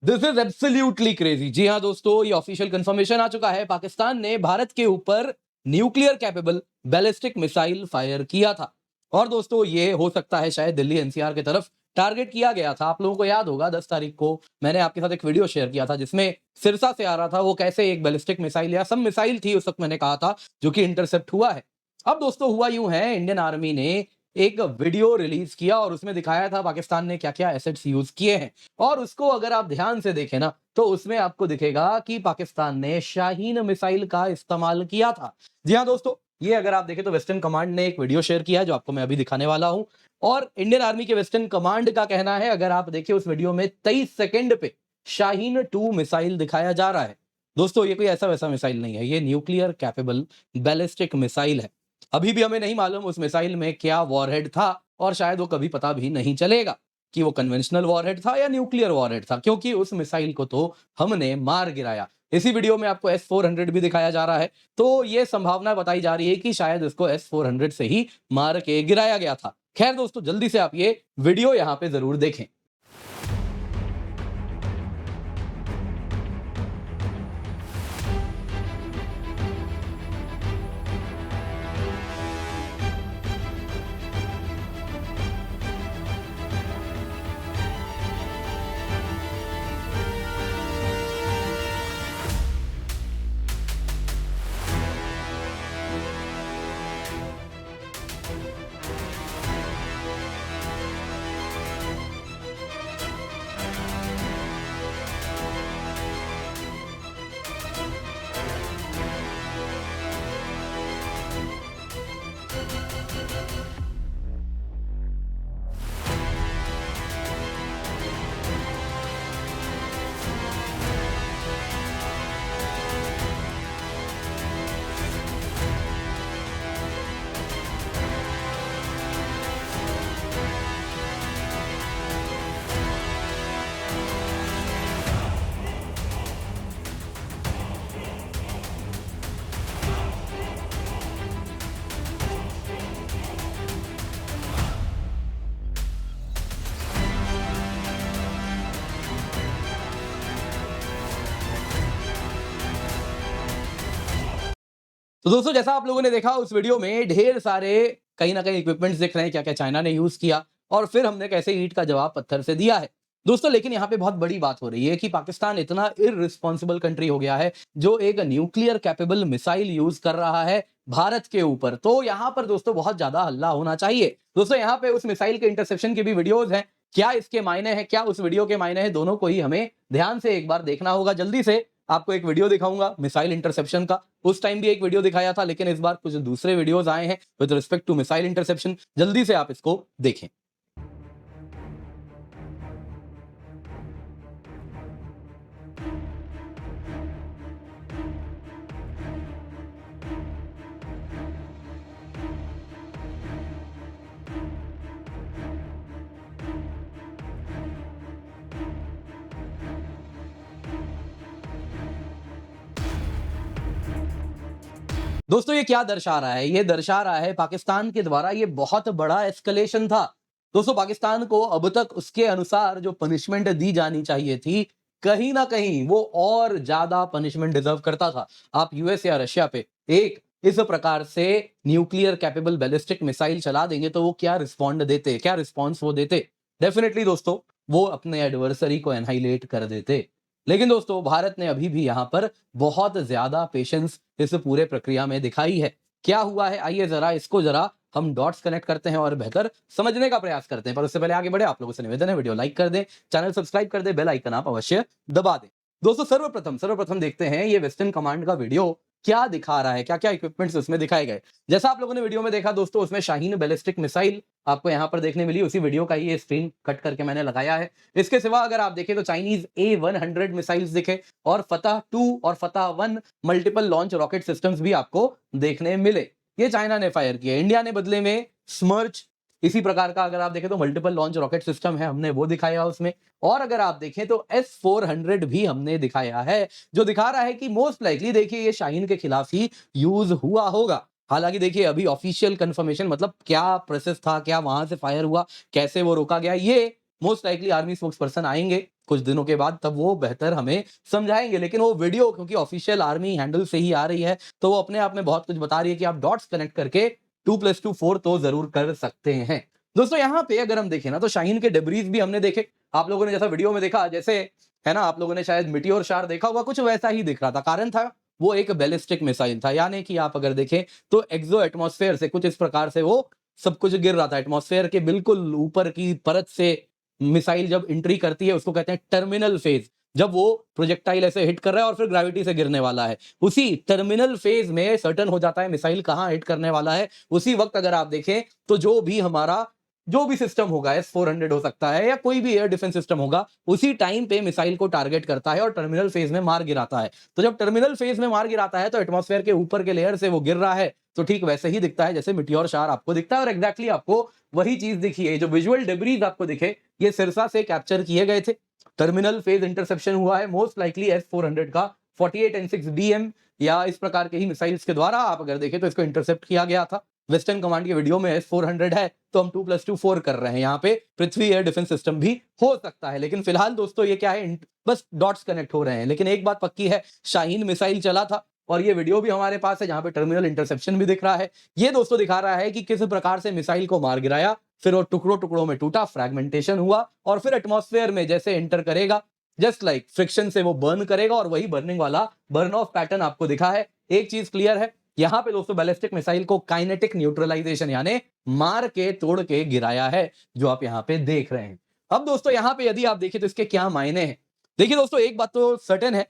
This is absolutely crazy. जी हाँ दोस्तों, ये ऑफिशियल कंफर्मेशन आ चुका है। पाकिस्तान ने भारत के ऊपर nuclear capable ballistic missile fire किया था। और दोस्तों, ये हो सकता है शायद दिल्ली एनसीआर की तरफ टारगेट किया गया था। आप लोगों को याद होगा 10 तारीख को मैंने आपके साथ एक वीडियो शेयर किया था जिसमें सिरसा से आ रहा था वो कैसे एक बैलिस्टिक मिसाइल या सब मिसाइल थी उस वक्त मैंने कहा था, जो कि इंटरसेप्ट हुआ है। अब दोस्तों हुआ यूं है, इंडियन आर्मी ने एक वीडियो रिलीज किया और उसमें दिखाया था पाकिस्तान ने क्या क्या एसेट्स यूज किए हैं। और उसको अगर आप ध्यान से देखें ना, तो उसमें आपको दिखेगा कि पाकिस्तान ने शाहीन मिसाइल का इस्तेमाल किया था। जी हाँ दोस्तों, ये अगर आप देखें तो वेस्टर्न कमांड ने एक वीडियो शेयर किया है जो आपको मैं अभी दिखाने वाला हूं। और इंडियन आर्मी के वेस्टर्न कमांड का कहना है, अगर आप देखिए उस वीडियो में 23 सेकंड पे शाहीन 2 मिसाइल दिखाया जा रहा है। दोस्तों, ये कोई ऐसा वैसा मिसाइल नहीं है, ये न्यूक्लियर कैपेबल बैलिस्टिक मिसाइल है। अभी भी हमें नहीं मालूम उस मिसाइल में क्या वॉरहेड था, और शायद वो कभी पता भी नहीं चलेगा कि वो कन्वेंशनल वॉरहेड था या न्यूक्लियर वॉरहेड था, क्योंकि उस मिसाइल को तो हमने मार गिराया। इसी वीडियो में आपको S-400 भी दिखाया जा रहा है, तो ये संभावना बताई जा रही है कि शायद इसको S-400 से ही मार के गिराया गया था। खैर दोस्तों, जल्दी से आप ये वीडियो यहां पे जरूर देखें। तो दोस्तों, जैसा आप लोगों ने देखा उस वीडियो में ढेर सारे कहीं ना कहीं इक्विपमेंट्स दिख रहे हैं, क्या क्या चाइना ने यूज किया और फिर हमने कैसे ईंट का जवाब पत्थर से दिया है। दोस्तों, लेकिन यहाँ पे बहुत बड़ी बात हो रही है कि पाकिस्तान इतना इररिस्पॉन्सिबल कंट्री हो गया है जो एक न्यूक्लियर कैपेबल मिसाइल यूज कर रहा है भारत के ऊपर। तो यहाँ पर दोस्तों बहुत ज्यादा हल्ला होना चाहिए। दोस्तों, यहाँ पे उस मिसाइल के इंटरसेप्शन के भी वीडियोज हैं। क्या इसके मायने हैं, क्या उस वीडियो के मायने हैं, दोनों को ही हमें ध्यान से एक बार देखना होगा। जल्दी से आपको एक वीडियो दिखाऊंगा मिसाइल इंटरसेप्शन का। उस टाइम भी एक वीडियो दिखाया था, लेकिन इस बार कुछ दूसरे वीडियोस आए हैं with respect to missile interception. जल्दी से आप इसको देखें। दोस्तों, ये क्या दर्शा रहा है? ये दर्शा रहा है पाकिस्तान के द्वारा ये बहुत बड़ा एस्केलेशन था। दोस्तों, पाकिस्तान को अब तक उसके अनुसार जो पनिशमेंट दी जानी चाहिए थी, कहीं ना कहीं वो और ज्यादा पनिशमेंट डिजर्व करता था। आप यूएस या रशिया पे एक इस प्रकार से न्यूक्लियर कैपेबल बैलिस्टिक मिसाइल चला देंगे तो वो क्या रिस्पॉन्ड देते, क्या रिस्पॉन्स वो देते? डेफिनेटली दोस्तों, वो अपने एडवर्सरी को एनहाइलेट कर देते। लेकिन दोस्तों, भारत ने अभी भी यहां पर बहुत ज्यादा पेशेंस इस पूरे प्रक्रिया में दिखाई है। क्या हुआ है, आइए जरा इसको जरा हम डॉट्स कनेक्ट करते हैं और बेहतर समझने का प्रयास करते हैं। पर उससे पहले आगे बढ़े, आप लोगों से निवेदन है वीडियो लाइक कर दें, चैनल सब्सक्राइब कर दें, बेल आइकन आप अवश्य दबा दें। दोस्तों, सर्वप्रथम देखते हैं ये वेस्टर्न कमांड का वीडियो क्या दिखा रहा है, क्या क्या इक्विपमेंट्स उसमें दिखाए गए। जैसा आप लोगों ने वीडियो में देखा दोस्तों, उसमें शाहीन बैलिस्टिक मिसाइल आपको यहां पर देखने मिली। उसी वीडियो का ही ये स्क्रीन कट करके मैंने लगाया है। इसके सिवा अगर आप देखें तो चाइनीज A-100 मिसाइल्स दिखे और फतह 2 और फतह 1 मल्टीपल लॉन्च रॉकेट सिस्टम्स भी आपको देखने मिले। ये चाइना ने फायर किए। इंडिया ने बदले में स्मर्च इसी प्रकार का अगर आप देखें तो मल्टीपल लॉन्च रॉकेट सिस्टम है, हमने वो दिखाया उसमें। और अगर आप देखें तो S-400 भी हमने दिखाया है, जो दिखा रहा है कि मोस्ट लाइकली देखिए ये शाहीन के खिलाफ ही यूज हुआ होगा। हालांकि देखिए अभी ऑफिशियल कंफर्मेशन मतलब क्या प्रोसेस था, क्या वहां से फायर हुआ, कैसे वो रोका गया, ये most likely army spokes person आएंगे कुछ दिनों के बाद तब वो बेहतर हमें समझाएंगे। लेकिन वो वीडियो क्योंकि ऑफिशियल आर्मी हैंडल से ही आ रही है, तो वो अपने आप में बहुत कुछ बता रही है कि आप डॉट्स कनेक्ट करके 2+2 4 तो जरूर कर सकते हैं। दोस्तों यहाँ पे अगर हम देखें ना, तो शाहीन के डिब्रीज भी हमने देखे। आप लोगों ने जैसा वीडियो में देखा, जैसे है ना, आप लोगों ने शायद मिटियोर शार देखा होगा, कुछ वैसा ही दिख रहा था। कारण था वो एक बैलिस्टिक मिसाइल था, यानी कि आप अगर देखें तो एक्सो एटमॉस्फेयर से कुछ इस प्रकार से वो सब कुछ गिर रहा था। एटमॉस्फेयर के बिल्कुल ऊपर की परत से मिसाइल जब एंट्री करती है उसको कहते हैं टर्मिनल फेज। जब वो प्रोजेक्टाइल ऐसे हिट कर रहा है और फिर ग्रेविटी से गिरने वाला है, उसी टर्मिनल फेज में सर्टन हो जाता है मिसाइल कहां हिट करने वाला है। उसी वक्त अगर आप देखें तो जो भी सिस्टम होगा, S-400 हो सकता है या कोई भी एयर डिफेंस सिस्टम होगा, उसी टाइम पे मिसाइल को टारगेट करता है और टर्मिनल फेज में मार गिराता है। तो जब टर्मिनल फेज में मार गिराता है तो एटमॉस्फेयर के ऊपर के लेयर से वो गिर रहा है, तो ठीक वैसे ही दिखता है जैसे मिटियोर शार आपको दिखता है। और एग्जैक्टली आपको वही चीज दिखी है। जो विजुअल डिब्रीज आपको दिखे, ये सिरसा से कैप्चर किए गए थे। टर्मिनल फेज इंटरसेप्शन हुआ है मोस्ट लाइकली S-400 का 48 N6 DM या इस प्रकार के ही मिसाइल्स के द्वारा आप अगर देखें तो इसको इंटरसेप्ट किया गया था। वेस्टर्न कमांड के वीडियो में S-400 है, तो हम 2+2 4 कर रहे हैं। यहाँ पे पृथ्वी एयर डिफेंस सिस्टम भी हो सकता है, लेकिन फिलहाल दोस्तों ये क्या है, बस डॉट्स कनेक्ट हो रहे हैं। लेकिन एक बात पक्की है, शाहीन मिसाइल चला था और ये वीडियो भी हमारे पास है जहां पे टर्मिनल इंटरसेप्शन भी दिख रहा है। ये दोस्तों दिखा रहा है कि किस प्रकार से मिसाइल को मार गिराया, फिर वो टुकड़ों टुकड़ों में टूटा, फ्रैगमेंटेशन हुआ और फिर एटमॉस्फेयर में जैसे एंटर करेगा, जस्ट लाइक फ्रिक्शन से वो बर्न करेगा और वही बर्निंग वाला बर्न ऑफ पैटर्न आपको दिखा है। एक चीज क्लियर है, यहां पे दोस्तों बैलिस्टिक मिसाइल को काइनेटिक न्यूट्रलाइजेशन यानी मार के तोड़ के गिराया है, जो आप यहां पे देख रहे हैं। अब दोस्तों यहां पे यदि आप देखें तो इसके क्या मायने हैं। देखिए दोस्तों, एक बात तो सर्टेन है,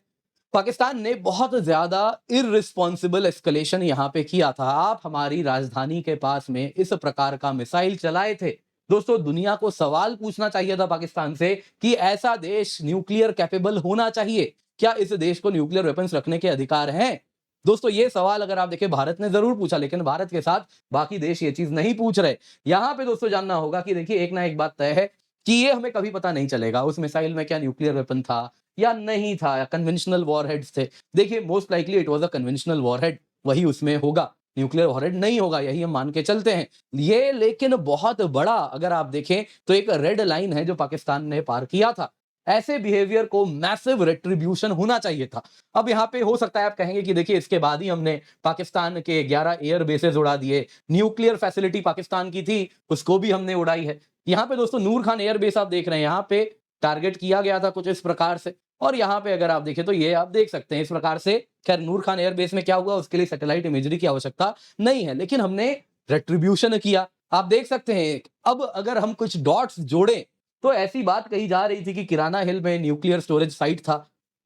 पाकिस्तान ने बहुत ज्यादा इररिस्पॉन्सिबल एस्केलेशन यहां पे किया था। आप हमारी राजधानी के पास में इस प्रकार का मिसाइल चलाए थे। दोस्तों दुनिया को सवाल पूछना चाहिए था पाकिस्तान से कि ऐसा देश न्यूक्लियर कैपेबल होना चाहिए, क्या इस देश को न्यूक्लियर वेपन्स रखने के अधिकार हैं। दोस्तों ये सवाल अगर आप देखें भारत ने जरूर पूछा, लेकिन भारत के साथ बाकी देश ये चीज नहीं पूछ रहे। यहां पे दोस्तों जानना होगा कि देखिए एक ना एक बात तय है कि ये हमें कभी पता नहीं चलेगा उस मिसाइल में क्या न्यूक्लियर वेपन था या नहीं था, या कन्वेंशनल वॉरहेड्स थे। देखिए most likely it was a conventional warhead, वही उसमें होगा, न्यूक्लियर वॉरहेड नहीं होगा, यही हम मान के चलते हैं। ये लेकिन बहुत बड़ा अगर आप देखें तो एक रेड लाइन है जो पाकिस्तान ने पार किया था। ऐसे बिहेवियर को मैसिव रेट्रीब्यूशन होना चाहिए था। अब यहाँ पे हो सकता है आप कहेंगे कि देखिए इसके बाद ही हमने पाकिस्तान के 11 एयर बेसेस उड़ा दिए, न्यूक्लियर फैसिलिटी पाकिस्तान की थी उसको भी हमने उड़ाई है। यहाँ पे दोस्तों नूर खान एयर बेस आप देख रहे हैं, यहाँ पे टारगेट किया गया था कुछ इस प्रकार से, और यहाँ पे अगर आप देखें तो ये आप देख सकते हैं इस प्रकार से। खैर नूर खान एयरबेस में क्या हुआ उसके लिए सैटेलाइट इमेजरी की आवश्यकता नहीं है, लेकिन हमने रेट्रीब्यूशन किया। आप देख सकते हैं अब अगर हम कुछ डॉट्स जोड़ें तो ऐसी बात कही जा रही थी कि किराना हिल में न्यूक्लियर स्टोरेज साइट था,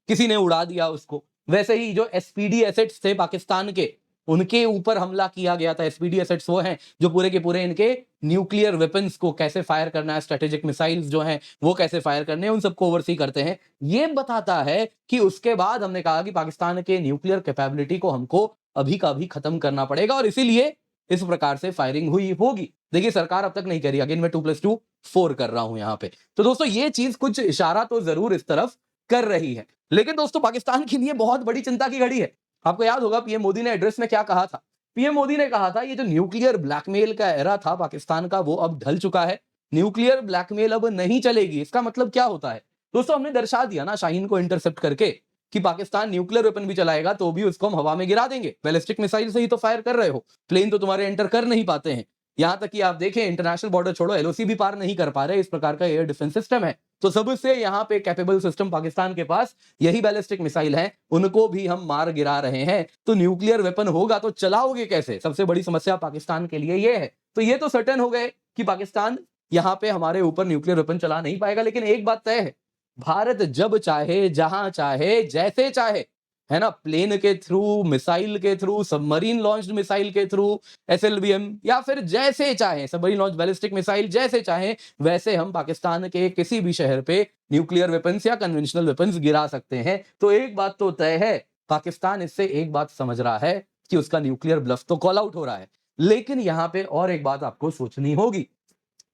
किसी ने उड़ा दिया उसको। वैसे ही जो एसपीडी एसेट्स थे पाकिस्तान के, उनके ऊपर हमला किया गया था। एसपीडी एसेट्स वो हैं जो पूरे के पूरे इनके न्यूक्लियर वेपन्स को कैसे फायर करना है, स्ट्रेटेजिक मिसाइल्स जो हैं वो कैसे फायर करने हैं, उन सबको ओवरसी करते हैं। ये बताता है कि उसके बाद हमने कहा कि पाकिस्तान के न्यूक्लियर कैपेबिलिटी को हमको अभी का अभी खत्म करना पड़ेगा और इसीलिए इस प्रकार से फायरिंग हुई होगी। देखिए सरकार अब तक नहीं करी, अगेन मैं 2+2 4 कर रहा हूं यहां पे। तो दोस्तों ये चीज कुछ इशारा तो जरूर इस तरफ कर रही है, लेकिन दोस्तों पाकिस्तान के लिए बहुत बड़ी चिंता की घड़ी है। आपको याद होगा पीएम मोदी ने एड्रेस में क्या कहा था। पीएम मोदी ने कहा था ये जो न्यूक्लियर ब्लैकमेल का एरा था पाकिस्तान का वो अब ढल चुका है, न्यूक्लियर ब्लैकमेल अब नहीं चलेगी। इसका मतलब क्या होता है दोस्तों, हमने दर्शा दिया ना शाहीन को इंटरसेप्ट करके कि पाकिस्तान न्यूक्लियर वेपन भी चलाएगा तो भी उसको हम हवा में गिरा देंगे। बैलिस्टिक मिसाइल से ही तो फायर कर रहे हो, प्लेन तो तुम्हारे एंटर कर नहीं पाते हैं। यहां तक कि आप देखें इंटरनेशनल बॉर्डर छोड़ो एलओसी भी पार नहीं कर पा रहे, इस प्रकार का एयर डिफेंस सिस्टम है। तो सबसे यहां पे कैपेबल सिस्टम पाकिस्तान के पास यही बैलिस्टिक मिसाइल है, उनको भी हम मार गिरा रहे हैं। तो न्यूक्लियर वेपन होगा तो चलाओगे कैसे, सबसे बड़ी समस्या पाकिस्तान के लिए ये है। तो ये तो सर्टेन हो गए कि पाकिस्तान यहां पे हमारे ऊपर न्यूक्लियर वेपन चला नहीं पाएगा, लेकिन एक बात तय है, भारत जब चाहे जहां चाहे जैसे चाहे, है ना, प्लेन के थ्रू, मिसाइल के थ्रू, सबमरीन लॉन्च्ड मिसाइल के थ्रू, एसएलबीएम, या फिर जैसे चाहे सबमरीन लॉन्च बैलिस्टिक मिसाइल जैसे चाहे वैसे हम पाकिस्तान के किसी भी शहर पे न्यूक्लियर वेपन्स या कन्वेंशनल वेपन्स गिरा सकते हैं। तो एक बात तो तय है, पाकिस्तान इससे एक बात समझ रहा है कि उसका न्यूक्लियर ब्लफ तो कॉल आउट हो रहा है। लेकिन यहां पे और एक बात आपको सोचनी होगी,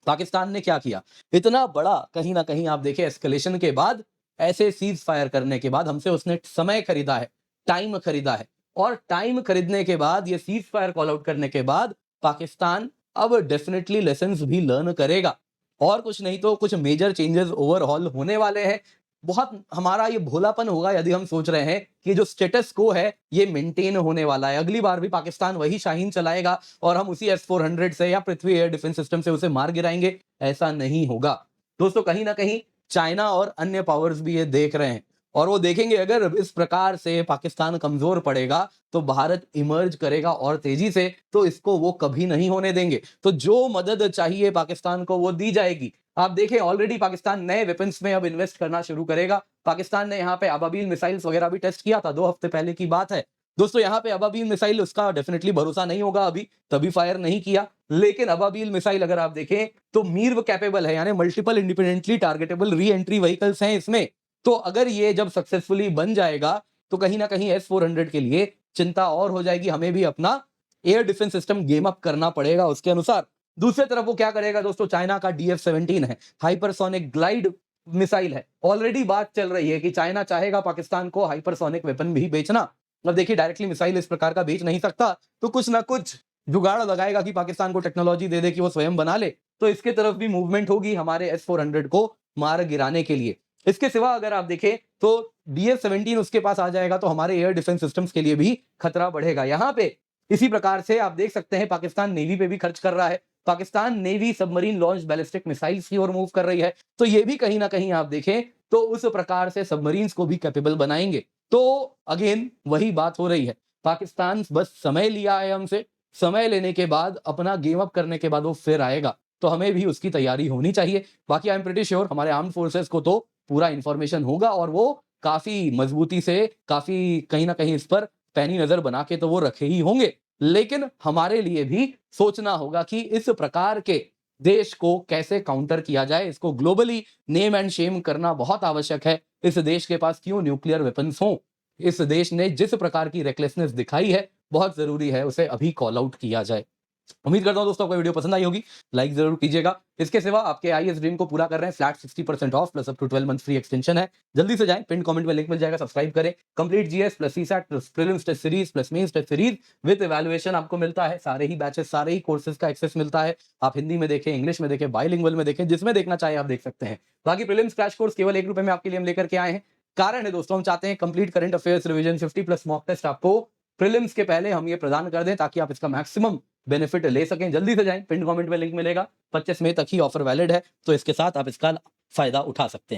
पाकिस्तान ने क्या किया, इतना बड़ा कहीं ना कहीं आप देखें एस्केलेशन के बाद, ऐसे सीज फायर करने के बाद हमसे उसने समय खरीदा है, टाइम खरीदा है, और टाइम खरीदने के बाद ये सीज फायर कॉल आउट करने के बाद पाकिस्तान अब डेफिनेटली लेसन्स भी लर्न करेगा, और कुछ नहीं तो कुछ मेजर चेंजेस ओवरऑल होने वाले हैं। बहुत हमारा ये भोलापन होगा यदि हम सोच रहे हैं कि जो स्टेटस को है ये मेंटेन होने वाला है, अगली बार भी पाकिस्तान वही शाहीन चलाएगा और हम उसी S-400 से या पृथ्वी एयर डिफेंस सिस्टम से उसे मार गिराएंगे। ऐसा नहीं होगा दोस्तों। कहीं ना कहीं चाइना और अन्य पावर्स भी ये देख रहे हैं और वो देखेंगे अगर इस प्रकार से पाकिस्तान कमजोर पड़ेगा तो भारत इमर्ज करेगा और तेजी से, तो इसको वो कभी नहीं होने देंगे। तो जो मदद चाहिए पाकिस्तान को वो दी जाएगी। आप देखें ऑलरेडी पाकिस्तान नए वेपन्स में अब इन्वेस्ट करना शुरू करेगा। पाकिस्तान ने यहाँ पे अबाबील मिसाइल्स वगैरह भी टेस्ट किया था, 2 हफ्ते पहले की बात है। दोस्तों यहाँ पे अबाबील मिसाइल उसका डेफिनेटली भरोसा नहीं होगा अभी, तभी फायर नहीं किया। लेकिन अबाबील मिसाइल अगर आप देखें तो मीर्व कैपेबल है, यानी multiple independently targetable re entry vehicles हैं इसमें। तो अगर ये जब सक्सेसफुली बन जाएगा तो कहीं ना कहीं S-400 के लिए चिंता और हो जाएगी, हमें भी अपना air defence system game up करना पड़ेगा उसके अनुसार। दूसरी तरफ वो क्या करेगा दोस्तों, चाइना का DF-17 है, हाइपरसोनिक ग्लाइड मिसाइल है। ऑलरेडी बात चल रही है कि चाइना चाहेगा पाकिस्तान को हाइपरसोनिक वेपन भी बेचना। अब देखिए डायरेक्टली मिसाइल इस प्रकार का बेच नहीं सकता, तो कुछ ना कुछ जुगाड़ लगाएगा कि पाकिस्तान को टेक्नोलॉजी दे दे कि वो स्वयं बना ले। तो इसके तरफ भी मूवमेंट होगी हमारे S-400 को मार गिराने के लिए। इसके सिवा अगर आप देखें तो DF-17 उसके पास आ जाएगा तो हमारे एयर डिफेंस सिस्टम्स के लिए भी खतरा बढ़ेगा। यहाँ पे इसी प्रकार से आप देख सकते हैं पाकिस्तान नेवी पे भी खर्च कर रहा है। Pakistan navy submarine launch ballistic missiles की ओर मूव कर रही है। तो ये भी कहीं ना कहीं आप देखें तो उस प्रकार से सबमरीन्स को भी कैपेबल बनाएंगे। तो अगेन वही बात हो रही है, पाकिस्तान बस समय लिया है हमसे, समय लेने के बाद अपना गेम अप करने के बाद वो फिर आएगा। तो हमें भी उसकी तैयारी होनी चाहिए। बाकी आई एम प्रीटी श्योर हमारे आर्म फोर्सेस को तो पूरा इंफॉर्मेशन होगा और वो काफी मजबूती से, काफी कहीं ना कहीं इस पर पैनी नजर बना के तो वो रखे ही होंगे। लेकिन हमारे लिए भी सोचना होगा कि इस प्रकार के देश को कैसे काउंटर किया जाए। इसको ग्लोबली नेम एंड शेम करना बहुत आवश्यक है। इस देश के पास क्यों न्यूक्लियर वेपन्स हों, इस देश ने जिस प्रकार की रेकलेसनेस दिखाई है, बहुत जरूरी है उसे अभी कॉल आउट किया जाए। उम्मीद करता हूं दोस्तों आपको वीडियो पसंद आई होगी, लाइक जरूर कीजिएगा। इसके सिवा आपके आईएएस ड्रीम को पूरा कर रहे हैं flat 60% off plus up to 12 month free extension है। जल्दी से जाएं, पिन कमेंट में लिंक मिल जाएगा, सब्सक्राइब करें। Complete GS plus CSAT plus prelims test series plus mains test series with evaluation आपको मिलता है। सारे ही बैचेस, सारे ही कोर्सेज का एक्सेस मिलता है। आप हिंदी में देखें, इंग्लिश में देखें, बाइलिंगुअल में देखें, जिसमें देखना चाहे आप देख सकते हैं। बाकी प्रीलिम्स क्रैश कोर्स केवल ₹1 में आपके लिए हम लेकर के आए हैं। कारण है दोस्तों, हम चाहते हैं complete current affairs revision 50+ mock test आपको प्रीलिम्स के पहले हम ये प्रदान कर दें ताकि आप इसका मैक्सिमम बेनिफिट ले सकें। जल्दी से जाएं, पिन कमेंट में लिंक मिलेगा। 25 मई तक ही ऑफर वैलिड है, तो इसके साथ आप इसका फायदा उठा सकते हैं।